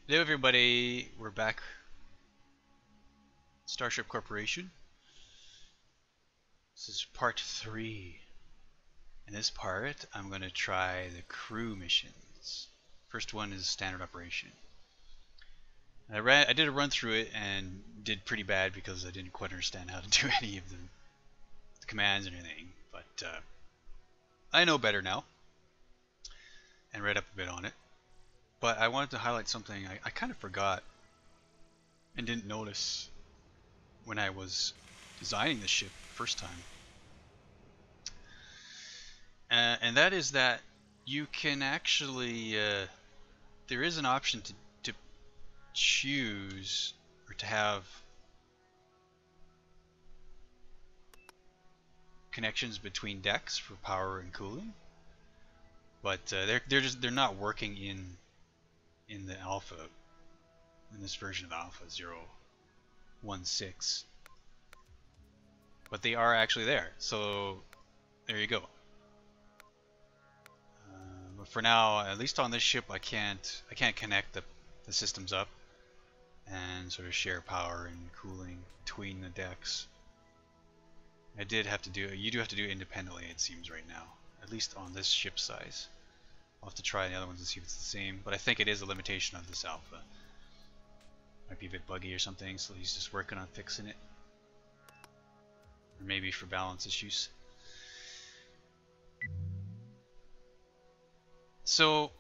Hello everybody, we're back. Starship Corporation. This is part 3. In this part, I'm going to try the crew missions. First one is standard operation. I did a run through it and did pretty bad because I didn't quite understand how to do any of the commands and anything. But I know better now and read up a bit on it. But I wanted to highlight something I kind of forgot and didn't notice when I was designing the ship first time. And that is that you can actually, there is an option to choose or to have connections between decks for power and cooling, but they're not working in the alpha, in this version of alpha 0.16, but they are actually there. So there you go. But for now, at least on this ship, I can't connect the systems up and sort of share power and cooling between the decks. You do have to do it independently, it seems, right now, at least on this ship size. I'll have to try the other ones and see if it's the same, but I think it is a limitation of this alpha. Might be a bit buggy or something, so he's just working on fixing it, or maybe for balance issues. So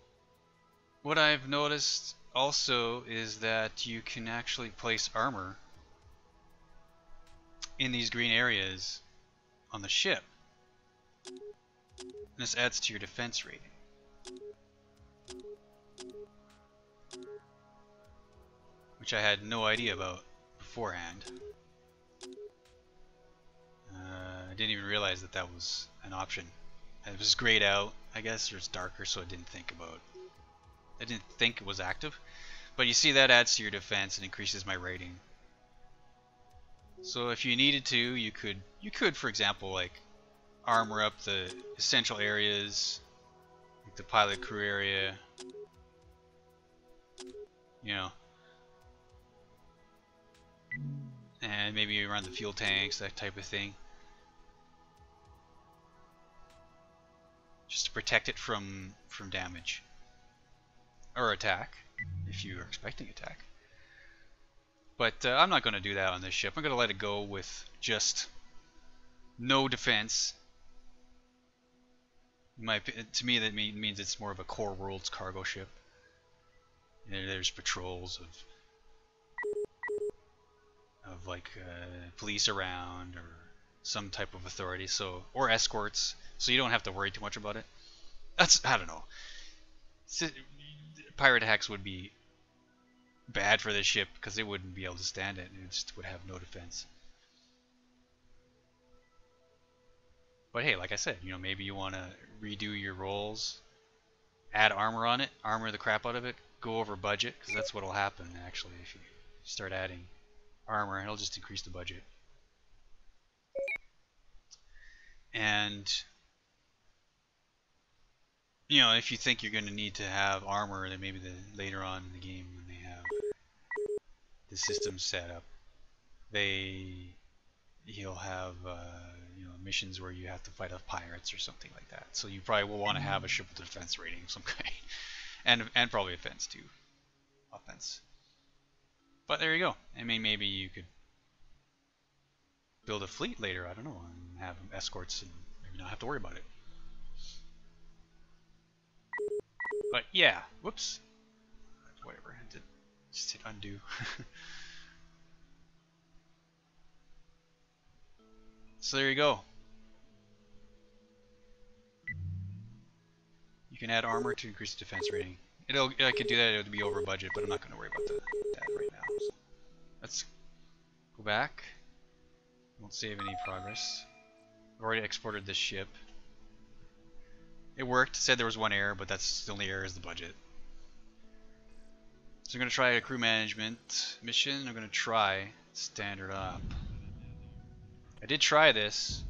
what I've noticed also is that you can actually place armor in these green areas on the ship. And this adds to your defense rating. Which I had no idea about beforehand. I didn't even realize that that was an option. It was grayed out, I guess, or it's darker, so I didn't think it was active. But you see, that adds to your defense and increases my rating. So if you needed to, you could, for example, like armor up the essential areas, like the pilot crew area, you know, and maybe around the fuel tanks, that type of thing, just to protect it from damage or attack if you are expecting attack. But I'm not going to do that on this ship. I'm going to let it go with just no defense. To me, that means it's more of a core worlds cargo ship. There's patrols of like police around, or some type of authority, or escorts, so you don't have to worry too much about it. I don't know. Pirate hacks would be bad for this ship because they wouldn't be able to stand it, and it just would have no defense. But hey, like I said, maybe you want to redo your rolls, add armor on it, armor the crap out of it, go over budget, because that's what'll happen actually if you start adding armor. It'll just increase the budget. And if you think you're going to need to have armor, then maybe later on in the game, when they have the system set up, he'll have missions where you have to fight off pirates or something like that. So you probably will want to have a ship with a defense rating of some kind, and probably offense too, offense. But there you go. I mean, maybe you could build a fleet later, I don't know, and have escorts and maybe not have to worry about it. But yeah, whoops, whatever, just hit undo. So there you go. You can add armor to increase the defense rating. I could do that, it would be over budget, but I'm not going to worry about that right now. So let's go back. Won't save any progress. I've already exported this ship. It worked. It said there was one error, but that's the only error is the budget. So I'm going to try a crew management mission. I'm going to try standard up. I did try this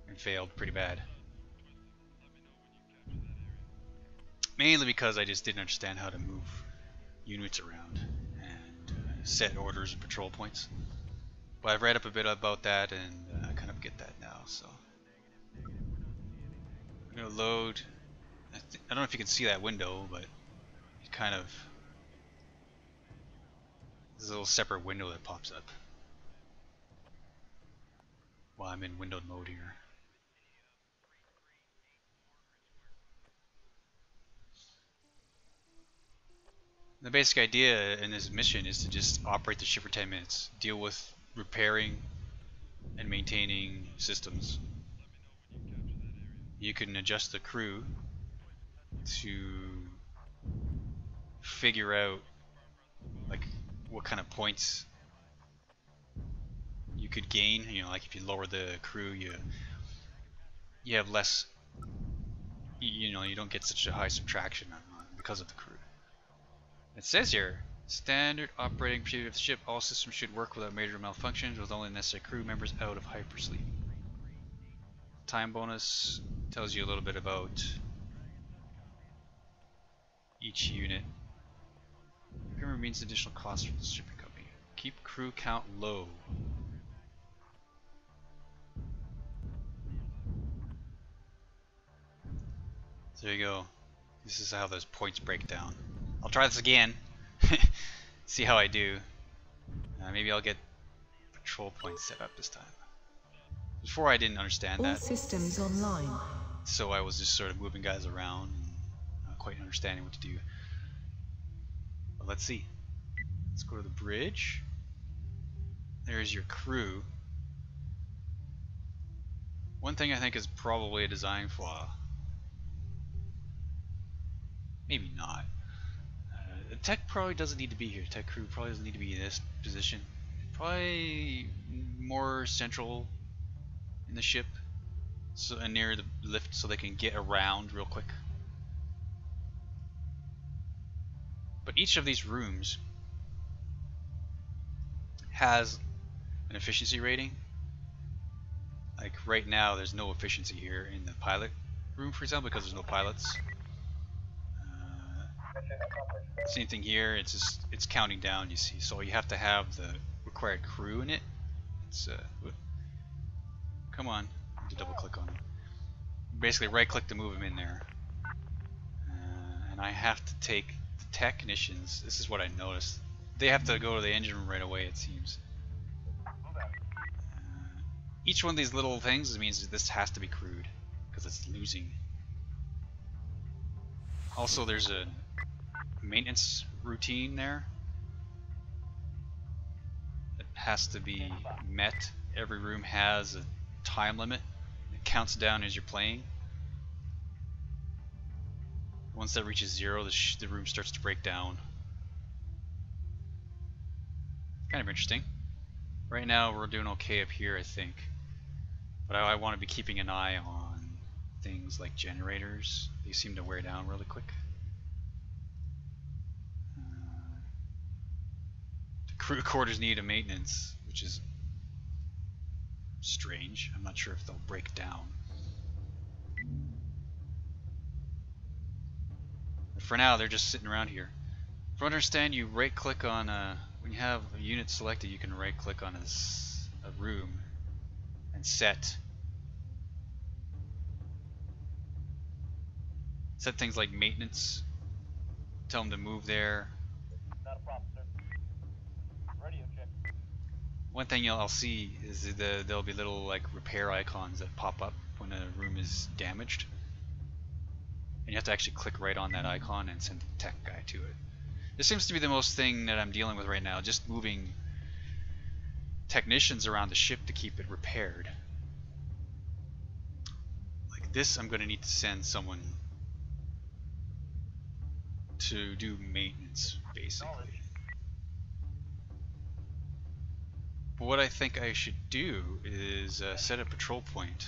and failed pretty bad. Mainly because I just didn't understand how to move units around and set orders and patrol points. But I've read up a bit about that and I kind of get that now. So I'm gonna load. I don't know if you can see that window, but it kind of there's a little separate window that pops up while I'm in windowed mode here. The basic idea in this mission is to just operate the ship for 10 minutes, deal with repairing and maintaining systems. You can adjust the crew to figure out like what kind of points you could gain. You know, like if you lower the crew, you have less. You know, you don't get such a high subtraction because of the crew. It says here, standard operating procedure of the ship. All systems should work without major malfunctions, with only necessary crew members out of hypersleep. Time bonus tells you a little bit about each unit. Remember, means additional costs for the shipping company. Keep crew count low. So there you go. This is how those points break down. I'll try this again. See how I do. Maybe I'll get patrol points set up this time. Before I didn't understand that. All systems online. So I was just sort of moving guys around and not quite understanding what to do. But let's see. Let's go to the bridge. There's your crew. One thing I think is probably a design flaw. Maybe not. The tech probably doesn't need to be here. Tech crew probably doesn't need to be in this position. Probably more central in the ship, so and near the lift, so they can get around real quick. But each of these rooms has an efficiency rating. Like right now, there's no efficiency here in the pilot room, for example, because there's no pilots. Same thing here. It's counting down. You see, so you have to have the required crew in it. It's come on, I have to double click on it. Basically, right click to move them in there. And I have to take the technicians. This is what I noticed. They have to go to the engine room right away, it seems. Each one of these little things means that this has to be crewed because it's losing. Also, there's a maintenance routine there that has to be met. Every room has a time limit. It counts down as you're playing. Once that reaches 0, the room starts to break down. Kind of interesting. Right now we're doing okay up here, I think. But I want to be keeping an eye on things like generators. They seem to wear down really quick. The crew quarters need a maintenance, which is strange. I'm not sure if they'll break down. But for now, they're just sitting around here. If I understand, you right click on when you have a unit selected, you can right click on a room and set things like maintenance. Tell them to move there. Not a problem, sir. Radio check. One thing I'll see is there'll be little like repair icons that pop up when a room is damaged, and you have to actually click right on that icon and send the tech guy to it. This seems to be the most thing that I'm dealing with right now, just moving technicians around the ship to keep it repaired. Like this, I'm going to need to send someone to do maintenance, basically. But what I think I should do is set a patrol point.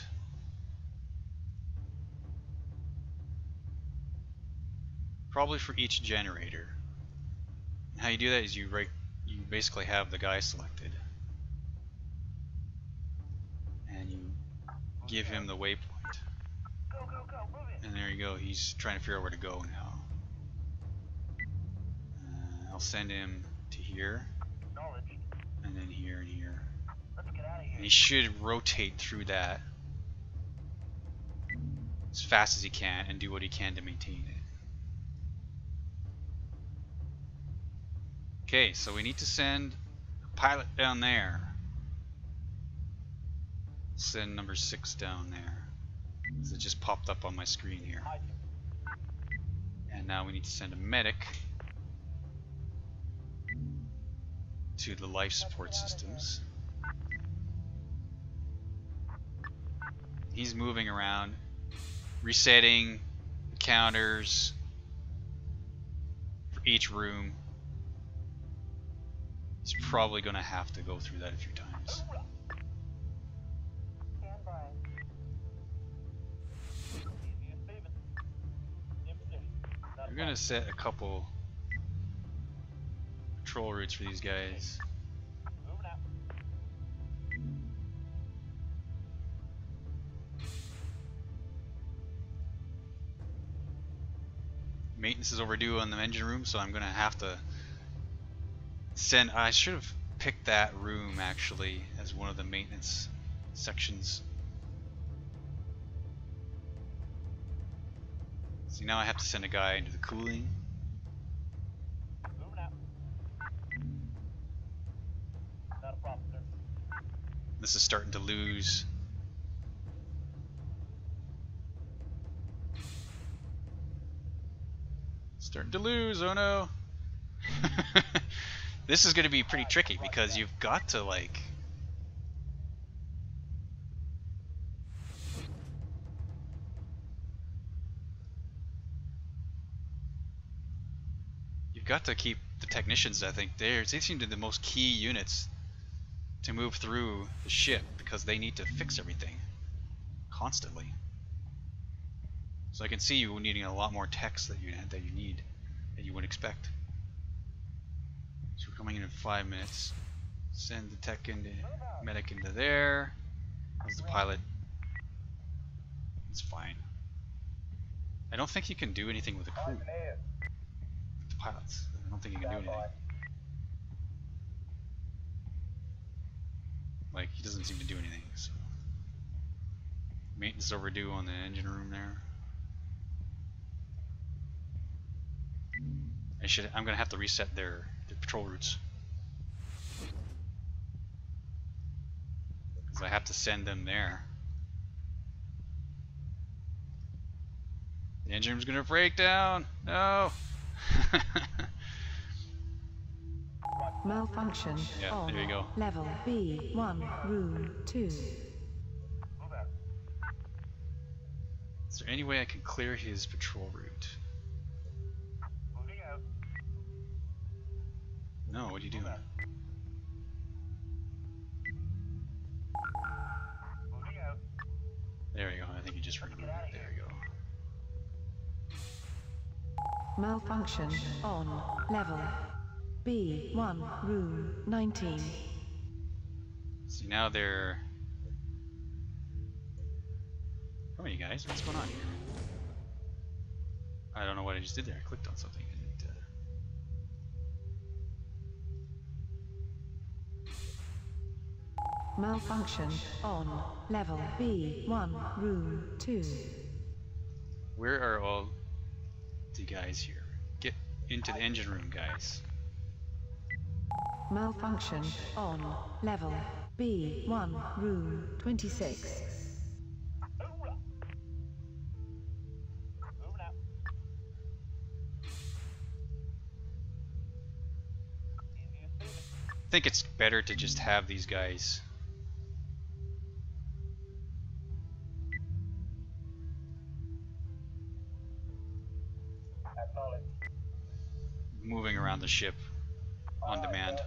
Probably for each generator. And how you do that is you basically have the guy selected, and you give him the waypoint. Go, go, go, move it. And there you go. He's trying to figure out where to go now. I'll send him to here, Acknowledged. and then here and here. Let's get out of here. And he should rotate through that as fast as he can and do what he can to maintain it. Okay, so we need to send a pilot down there. Send number 6 down there. It just popped up on my screen here. And now we need to send a medic to the life support systems. He's moving around, resetting the counters for each room. He's probably going to have to go through that a few times. Stand by. Easy as Steven. In position. Not We're going to set a couple patrol routes for these guys. moving out. Maintenance is overdue on the engine room, so I'm going to have to send... I should have picked that room actually as one of the maintenance sections. See, now I have to send a guy into the cooling. Moving out. Not a problem, sir. This is starting to lose. Starting to lose, oh no. This is going to be pretty tricky because you've got to like... You've got to keep the technicians, I think. They seem to be the most key units to move through the ship because they need to fix everything constantly. So I can see you needing a lot more techs that you need, that you would expect. So we're coming in 5 minutes. Send the tech into medic into there. How's the pilot? It's fine. I don't think he can do anything with the crew. The pilots. I don't think he can do anything. Like, he doesn't seem to do anything, so. Maintenance overdue on the engine room there. I'm gonna have to reset their patrol routes. Because I have to send them there. The engine room's gonna break down! No! Malfunction Yeah, on there you go. level B1, room 2. Move out. Is there any way I can clear his patrol route? Moving out. No, what are you doing? Moving out. There we go, I think you just removed it. There we go. Malfunction on level B1, room 19. See, now they're... Come on, you guys, what's going on here? I don't know what I just did there. I clicked on something and it... Malfunction on level B1, room 2. Where are all the guys here? Get into the engine room, guys. Malfunction on level B1, room 26. Moving out. Easy as Steven. I think it's better to just have these guys Acknowledged. moving around the ship on demand.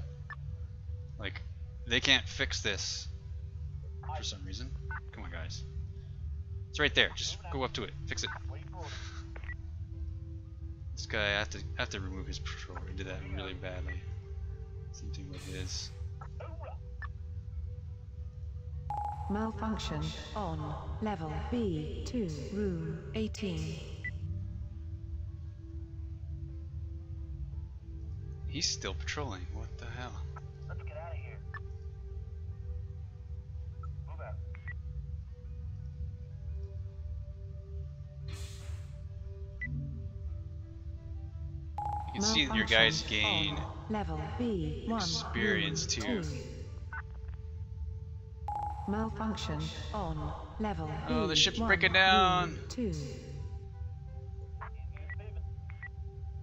Like, they can't fix this for some reason. Come on, guys. It's right there. Just go up to it. Fix it. Wait for orders. This guy, I have to remove his patrol. He did that really badly. Same thing with his. Malfunction on level B2, room 18. He's still patrolling. What the hell? Let's get out of here. Move out. You can see that your guys gain Level B1. experience too. Malfunction on. Level Oh, the ship's B1, breaking down. room 2.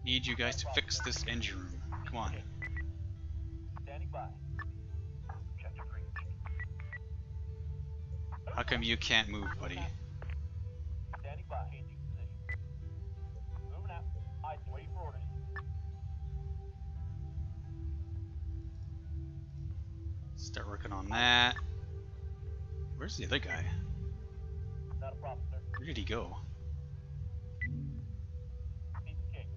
Need you guys to fix this engine room. Come on. Standing by. Objective reached. How come you can't move, buddy? Standing by. Changing position. Moving out. Eyes waiting for orders. Start working on that. Where's the other guy? Not a problem, sir. Where did he go? Piece of cake.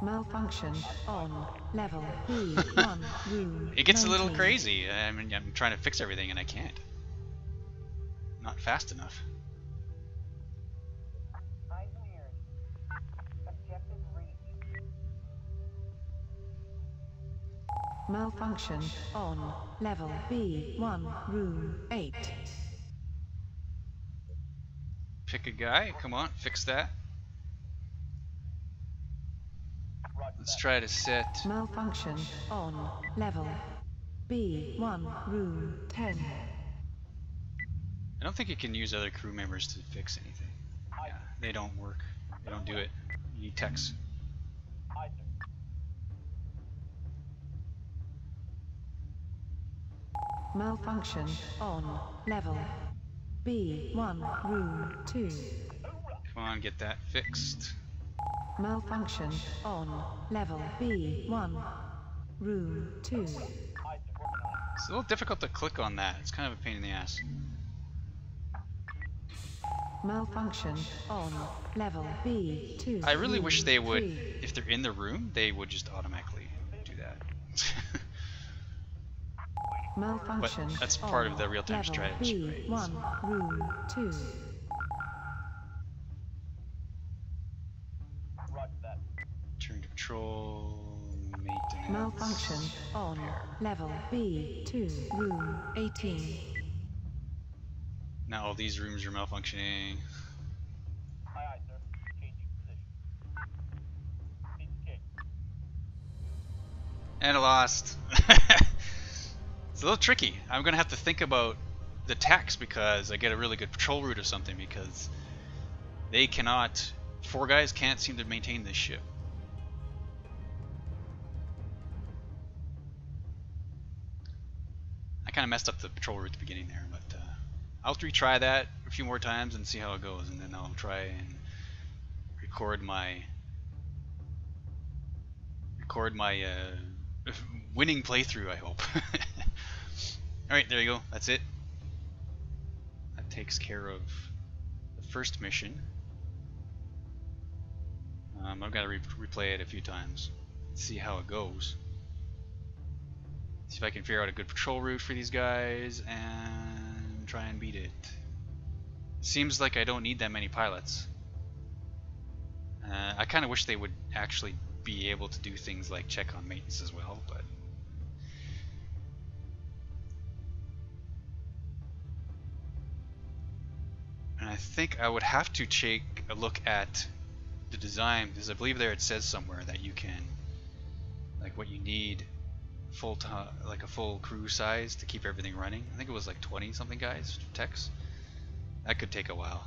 Malfunction on. Level B1, room It gets a little 19. crazy. I mean, I'm trying to fix everything and I can't. Not fast enough. Eyes and ears. Objective reached. Malfunction on. Level B1, room 8. Pick a guy. Come on, fix that. Roger Let's that. try to set. Malfunction on. Level B1, room 10. I don't think you can use other crew members to fix anything. Yeah, they don't work. They don't do it. You need techs. Aye, sir. Malfunction on. Level B1, room 2. Come on, get that fixed. Malfunction on. Level B1, room 2. Aye, sir. Working on it. It's a little difficult to click on that. It's kind of a pain in the ass. Malfunction on. Level B2. I really wish room they would, 3. if they're in the room, they would just automatically do that. Malfunction But that's part on. of the real-time Level strategy, right? B1, room 2. Roger that. Turn to patrol, maintenance. Malfunction on. Level B2, room 18. Now all these rooms are malfunctioning. Aye, aye, sir. Changing position. Piece of cake. And I lost. It's a little tricky. I'm gonna have to think about the tax because I get a really good patrol route or something because they cannot. 4 guys can't seem to maintain this ship. I kind of messed up the patrol route at the beginning there, but I'll retry that a few more times and see how it goes, and then I'll try and record my winning playthrough, I hope. Alright, there you go. That's it. That takes care of the first mission. I've got to replay it a few times. See how it goes. See if I can figure out a good patrol route for these guys and try and beat it. Seems like I don't need that many pilots. I kind of wish they would actually be able to do things like check on maintenance as well, but and I think I would have to take a look at the design because I believe there it says somewhere that you can, like, what you need full time, like a full crew size to keep everything running. I think it was like 20 something guys, techs. That could take a while.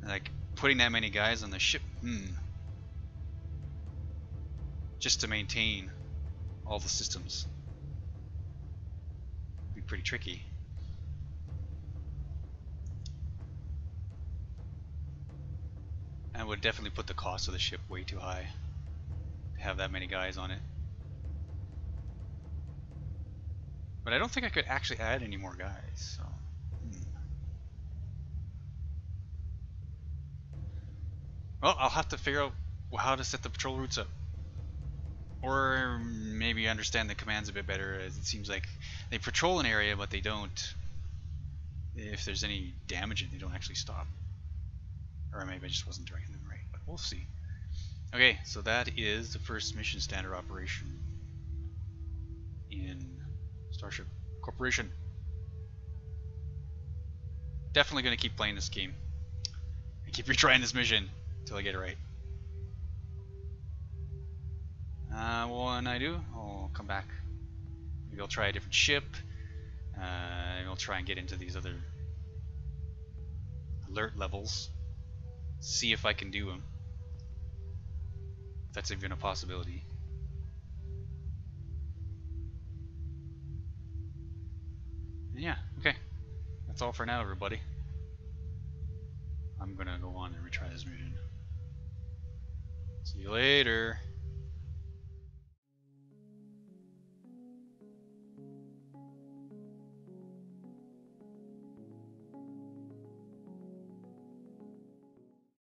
Like putting that many guys on the ship, just to maintain all the systems would be pretty tricky. And would definitely put the cost of the ship way too high to have that many guys on it. But I don't think I could actually add any more guys, so well, I'll have to figure out how to set the patrol routes up. Or maybe understand the commands a bit better, as it seems like they patrol an area but they don't, if there's any damage they don't actually stop. Or maybe I just wasn't directing them right, but we'll see. Okay, so that is the first mission standard operation in Starship Corporation. Definitely gonna keep playing this game and keep retrying this mission until I get it right. When I do, I'll come back. Maybe I'll try a different ship. Maybe I'll try and get into these other alert levels. See if I can do them. If that's even a possibility. And yeah, okay. That's all for now, everybody. I'm gonna go on and retry this mission. See you later.